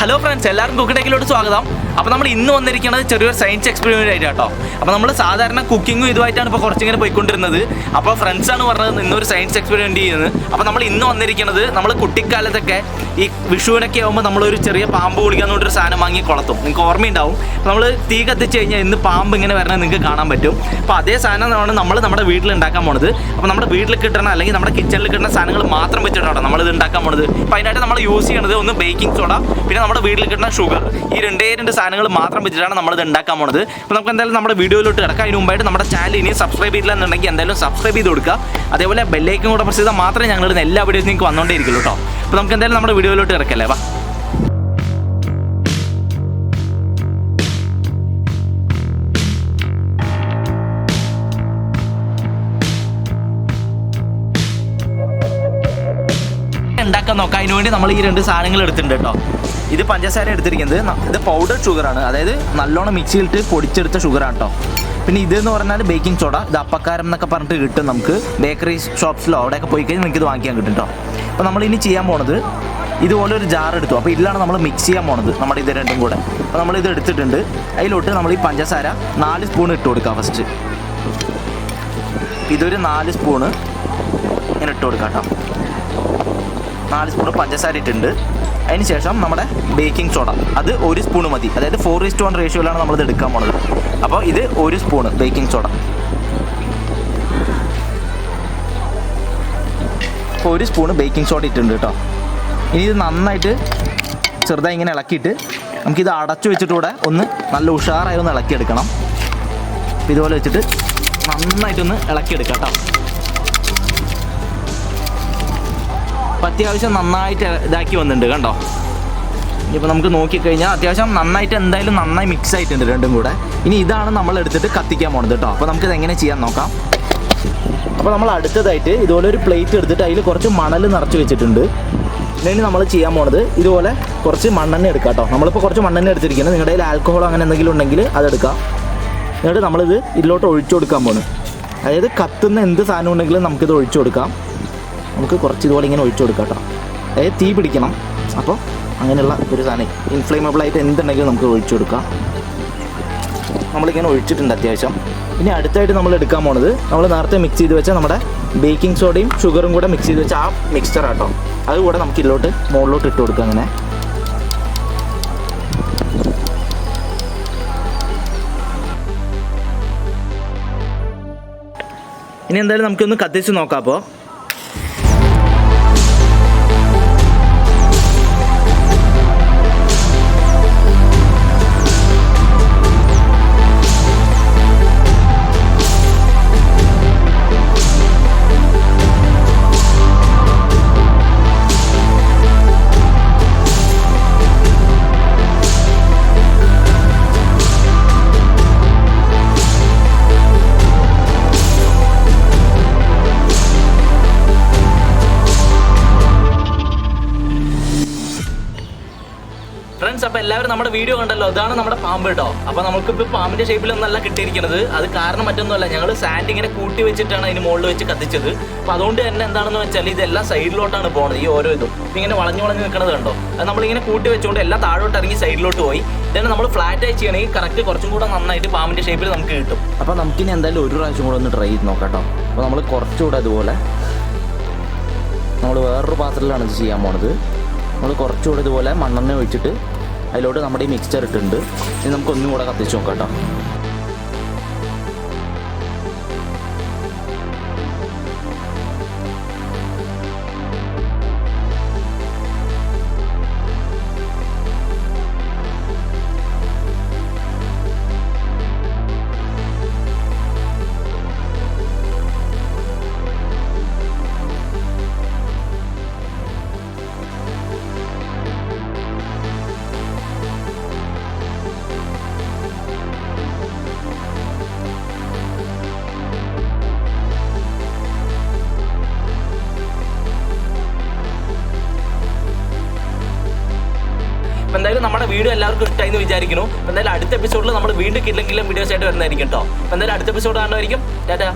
Hello friends, എല്ലാവർക്കും cook ടെക്കിലോട്ട് സ്വാഗതം. അപ്പോൾ നമ്മൾ ഇന്ന് വന്നിരിക്കുന്നത് ചെറിയൊരു സയൻസ് എക്സ്പെരിമെൻ്റ് ആയിട്ട് കേട്ടോ. അപ്പോൾ നമ്മൾ സാധാരണ കുക്കിങ്ങും ഇതുമായിട്ടാണ് ഇപ്പോൾ കുറച്ചിങ്ങനെ പോയിക്കൊണ്ടിരുന്നത്. അപ്പോൾ ഫ്രണ്ട്സാണ് പറഞ്ഞത് ഇന്നൊരു സയൻസ് എക്സ്പെരിമെൻ്റ് ചെയ്യുന്നത്. അപ്പോൾ നമ്മൾ ഇന്ന് വന്നിരിക്കുന്നത്, നമ്മൾ കുട്ടിക്കാലത്തൊക്കെ ഈ വിഷുവിനൊക്കെ ആകുമ്പോൾ നമ്മളൊരു ചെറിയ പാമ്പ് കുടിക്കാന്ന് പറഞ്ഞൊരു സാധനം വാങ്ങി കൊളത്തും. നിങ്ങൾക്ക് ഓർമ്മയുണ്ടാവും. അപ്പോൾ നമ്മൾ തീ കത്തിച്ച് കഴിഞ്ഞാൽ ഇന്ന് പാമ്പ് ഇങ്ങനെ വരണത് നിങ്ങൾക്ക് കാണാൻ പറ്റും. അപ്പോൾ അതേ സാധനമാണ് നമ്മൾ നമ്മുടെ വീട്ടിൽ ഉണ്ടാക്കാൻ പോണത്. അപ്പോൾ നമ്മുടെ വീട്ടിൽ കിട്ടുന്ന അല്ലെങ്കിൽ നമ്മുടെ കിച്ചണിൽ കിട്ടുന്ന സാധനങ്ങൾ മാത്രം വെച്ചിട്ടാണ് നമ്മളിത് ഉണ്ടാക്കാൻ പോണത്. അപ്പോൾ അതിനായിട്ട് നമ്മൾ യൂസ് ചെയ്യണത് ഒന്ന് ബേക്കിംഗ് സോഡ, പിന്നെ നമ്മുടെ വീട്ടിൽ കിട്ടുന്ന ഷുഗർ. ഈ രണ്ട് സാധനങ്ങൾ മാത്രം വെച്ചിട്ടാണ് നമ്മളിത് ഉണ്ടാക്കാൻ പോണത്. അപ്പോൾ നമുക്ക് എന്തായാലും നമ്മുടെ വീഡിയോയിലോട്ട് കിടക്കാം. അതിന് മുമ്പായിട്ട് നമ്മുടെ ചാനൽ ഇനി സബ്സ്ക്രൈബ് ചെയ്തില്ല എന്നുണ്ടെങ്കിൽ എന്തായാലും സബ്സ്ക്രൈബ് ചെയ്ത് കൊടുക്കുക. അതേപോലെ ബെല്ലൈക്കൻ കൂടെ പ്രസ് ചെയ്താൽ മാത്രമേ ഞങ്ങളിടുന്ന എല്ലാ വീഡിയോസും നിങ്ങൾക്ക് വന്നുകൊണ്ടേ ഇരിക്കുള്ളൂ കേട്ടോ. അപ്പോൾ നമുക്ക് എന്തായാലും നമ്മുടെ വീഡിയോയിലോട്ട് കിടക്കല്ലേ. വാ. ഉണ്ടാക്കാൻ നോക്കാം. അതിനുവേണ്ടി നമ്മൾ ഈ രണ്ട് സാധനങ്ങൾ എടുത്തിട്ടുണ്ട് കേട്ടോ. ഇത് പഞ്ചസാര എടുത്തിരിക്കുന്നത്, ഇത് പൗഡർ ഷുഗറാണ്, അതായത് നല്ലോണം മിക്സിയിലിട്ട് പൊടിച്ചെടുത്ത ഷുഗറാണ് കേട്ടോ. പിന്നെ ഇതെന്ന് പറഞ്ഞാൽ ബേക്കിംഗ് സോഡ. ഇത് അപ്പക്കാരം എന്നൊക്കെ പറഞ്ഞിട്ട് കിട്ടും നമുക്ക് ബേക്കറി ഷോപ്സിലോ അവിടെയൊക്കെ പോയി കഴിഞ്ഞാൽ നിങ്ങൾക്ക് ഇത് വാങ്ങിക്കാൻ കിട്ടും കേട്ടോ. അപ്പോൾ നമ്മളിനി ചെയ്യാൻ പോണത്, ഇതുപോലെ ഒരു ജാർ എടുത്തു. അപ്പോൾ ഇതിലാണ് നമ്മൾ മിക്സ് ചെയ്യാൻ പോണത്, നമ്മുടെ ഇത് രണ്ടും കൂടെ. അപ്പോൾ നമ്മളിത് എടുത്തിട്ടുണ്ട്. അതിലോട്ട് നമ്മൾ ഈ പഞ്ചസാര 4 സ്പൂൺ ഇട്ട് കൊടുക്കാം ഫസ്റ്റ്. ഇതൊരു 4 സ്പൂണ് ഇങ്ങനെ ഇട്ട് കൊടുക്കാം കേട്ടോ. 4 സ്പൂണ് പഞ്ചസാര ഇട്ടുണ്ട്. അതിന് ശേഷം നമ്മുടെ ബേക്കിംഗ് സോഡ, അത് 1 സ്പൂണ് മതി. അതായത് 4:1 റേഷ്യോയിലാണ് നമ്മളിത് എടുക്കാൻ പോണത്. അപ്പോൾ ഇത് 1 സ്പൂണ് ബേക്കിംഗ് സോഡ. അപ്പോൾ 1 സ്പൂണ് ബേക്കിംഗ് സോഡ ഇട്ടുണ്ട് കേട്ടോ. ഇനി ഇത് നന്നായിട്ട് ചെറുതായി ഇങ്ങനെ ഇളക്കിയിട്ട് നമുക്കിത് അടച്ചു വെച്ചിട്ടൂടെ ഒന്ന് നല്ല ഉഷാറായി ഒന്ന് ഇളക്കിയെടുക്കണം. ഇതുപോലെ വെച്ചിട്ട് നന്നായിട്ടൊന്ന് ഇളക്കിയെടുക്കാം കേട്ടോ. അത്യാവശ്യം നന്നായിട്ട് ഇതാക്കി വന്നിട്ടുണ്ട് കണ്ടോ. ഇപ്പോൾ നമുക്ക് നോക്കിക്കഴിഞ്ഞാൽ അത്യാവശ്യം നന്നായിട്ട് എന്തായാലും നന്നായി മിക്സ് ആയിട്ടുണ്ട് രണ്ടും കൂടെ. ഇനി ഇതാണ് നമ്മൾ എടുത്തിട്ട് കത്തിക്കാൻ പോണത് കേട്ടോ. അപ്പോൾ നമുക്കിത് എങ്ങനെ ചെയ്യാൻ നോക്കാം. അപ്പോൾ നമ്മൾ അടുത്തതായിട്ട് ഇതുപോലെ ഒരു പ്ലേറ്റ് എടുത്തിട്ട് അതിൽ കുറച്ച് മണൽ നിറച്ച് വെച്ചിട്ടുണ്ട്. ഇനി നമ്മൾ ചെയ്യാൻ പോണത്, ഇതുപോലെ കുറച്ച് മണ്ണെണ്ണ എടുക്കാം കേട്ടോ. നമ്മളിപ്പോൾ കുറച്ച് മണ്ണെണ്ണ എടുത്തിരിക്കുന്നത്, നിങ്ങളുടെ കയ്യിൽ ആൽക്കഹോൾ അങ്ങനെ എന്തെങ്കിലും ഉണ്ടെങ്കിൽ അതെടുക്കാം. എന്നിട്ട് നമ്മളിത് ഇതിലോട്ട് ഒഴിച്ചു കൊടുക്കാൻ പോകുന്നു. അതായത് കത്തുന്ന എന്ത് സാധനം ഉണ്ടെങ്കിലും നമുക്കിത് ഒഴിച്ചു കൊടുക്കാം. നമുക്ക് കുറച്ച് ഇതുപോലെ ഇങ്ങനെ ഒഴിച്ചു കൊടുക്കാം കേട്ടോ. അതായത് തീ പിടിക്കണം. അപ്പോൾ അങ്ങനെയുള്ള ഒരു സാധനം ഇൻഫ്ലേമബിളായിട്ട് എന്തുണ്ടെങ്കിലും നമുക്ക് ഒഴിച്ചു കൊടുക്കാം. നമ്മളിങ്ങനെ ഒഴിച്ചിട്ടുണ്ട് അത്യാവശ്യം. ഇനി അടുത്തായിട്ട് നമ്മൾ എടുക്കാൻ പോണത്, നമ്മൾ നേരത്തെ മിക്സ് ചെയ്ത് വെച്ചാൽ നമ്മുടെ ബേക്കിംഗ് സോഡയും ഷുഗറും കൂടെ മിക്സ് ചെയ്ത് വെച്ചാൽ ആ മിക്സ്ചർ ആട്ടോ. അതുകൂടെ നമുക്ക് ഇതിലോട്ട് മുകളിലോട്ട് ഇട്ട് കൊടുക്കാം. അങ്ങനെ ഇനി എന്തായാലും നമുക്കൊന്ന് കത്തിച്ച് നോക്കാം. അപ്പോൾ ഫ്രണ്ട്സ്, അപ്പോൾ എല്ലാവരും നമ്മുടെ വീഡിയോ കണ്ടല്ലോ. അതാണ് നമ്മുടെ പാമ്പ് കേട്ടോ. അപ്പോൾ നമുക്കിപ്പോൾ പാമ്പിൻ്റെ ഷേപ്പിലൊന്നല്ല കിട്ടിയിരിക്കുന്നത്. അത് കാരണം മറ്റൊന്നുമല്ല, ഞങ്ങൾ സാൻഡ് ഇങ്ങനെ കൂട്ടി വെച്ചിട്ടാണ് അതിന് മുകളിൽ വെച്ച് കത്തിച്ചത്. അപ്പോൾ അതുകൊണ്ട് തന്നെ എന്താണെന്ന് വെച്ചാൽ ഇതെല്ലാം സൈഡിലോട്ടാണ് പോകുന്നത്. ഈ ഓരോ ഇതും ഇങ്ങനെ വളഞ്ഞു നിൽക്കുന്നത് കണ്ടോ. അത് നമ്മളിങ്ങനെ കൂട്ടി വെച്ചുകൊണ്ട് എല്ലാം താഴോട്ട് ഇറങ്ങി സൈഡിലോട്ട് പോയി. ഇതന്നെ നമ്മൾ ഫ്ലാറ്റ് ആയി ചെയ്യണമെങ്കിൽ കറക്റ്റ് കുറച്ചും കൂടെ നന്നായിട്ട് പാമ്പിൻ്റെ ഷേപ്പിൽ നമുക്ക് കിട്ടും. അപ്പോൾ നമുക്കിനി എന്തായാലും ഒരു പ്രാവശ്യം കൂടെ ഒന്ന് ട്രൈ ചെയ്ത് നോക്കാം കേട്ടോ. അപ്പോൾ നമ്മൾ കുറച്ചുകൂടെ അതുപോലെ നമ്മൾ വേറൊരു പാത്രത്തിലാണ് ഇത് ചെയ്യാൻ പോണത്. നമ്മൾ കുറച്ചുകൂടെ ഇതുപോലെ മണ്ണെണ്ണ ഒഴിച്ചിട്ട് അതിലോട്ട് നമ്മുടെ ഈ മിക്സ്ചർ ഇട്ടിട്ടുണ്ട്. ഇനി നമുക്കൊന്നും കൂടെ കത്തിച്ച് നോക്കാം കേട്ടോ. എന്തായാലും നമ്മുടെ വീഡിയോ എല്ലാവർക്കും ഇഷ്ടമായി എന്ന് വിചാരിക്കുന്നു. എന്തായാലും അടുത്ത എപ്പിസോഡിൽ നമ്മൾ വീണ്ടും കില്ലെങ്കിലും വീഡിയോസ് ആയിട്ട് വരുന്നതായിരിക്കും കേട്ടോ. എന്തായാലും അടുത്ത എപ്പിസോഡ് കാണുമായിരിക്കും. ടാറ്റാ.